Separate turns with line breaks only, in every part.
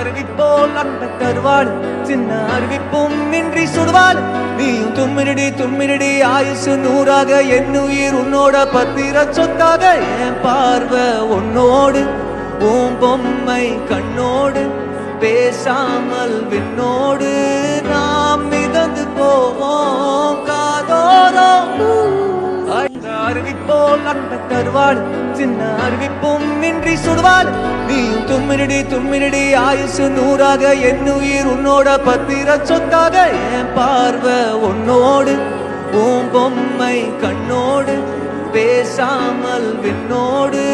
அருவிப்போல் அன்பை தருவாள், சின்ன அருவிப்பும் இன்றி சுடுவாள். நீயும் தும்மிரடி தும்மிரடி ஆயுசு 100ஆக, என் உயிர் உன்னோட பத்திர சொத்தாக. என் பார்வை உன்னோடு, உன் பொம்மை கண்ணோடு, பேசாமல் விண்ணோடு நாம் மிதந்து போவோம் காதோரம். அருவிப்போல் அன்பை தருவாள், சின்ன அருவிப்பும் இன்றி சுடுவாள். நீயும் தும்மிரடி தும்மிரடி ஆயுசு 100ஆக, என் உயிர் உன்னோட பத்திர சொத்தாக. என் பார்வை உன்னோடு, உன் பொம்மை கண்ணோடு, பேசாமல் விண்ணோடு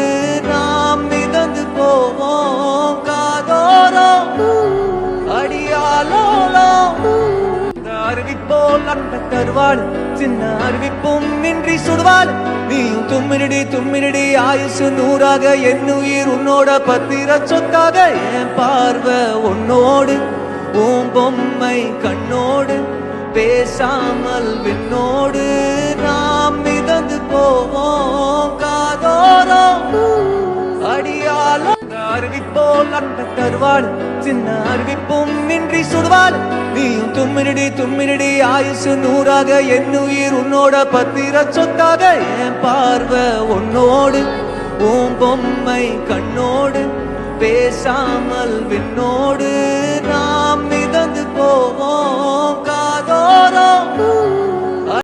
நாம் மிதந்து போவோம் காதோரம். அடியாலோலம் அருவிப்போல் அன்பை தருவாள், சின்ன அருவிப்பும் இன்றி சுடுவாள். நீயும் தும்மிரடி தும்மிரடி ஆயுசு 100ஆக, என் உயிர் உன்னோட பத்திர சொத்தாக. என் பார்வை உன்னோடு, உன் பொம்மை கண்ணோடு, பேசாமல் விண்ணோடு நாம் மிதந்து போவோம் காதோரம். அடியாலோ அருவிப்போல் அன்பை தருவாள், சின்ன அருவிப்பும் இன்றி சுடுவாள். நீயும் தும்மிரடி தும்மிரடி ஆயுசு 100ஆக, என் உயிர் உன்னோட பத்திர சொத்தாக. என் பார்வை உன்னோடு, உன் பொம்மை கண்ணோடு, பேசாமல் விண்ணோடு நாம் மிதந்து போவோம் காதோரம்.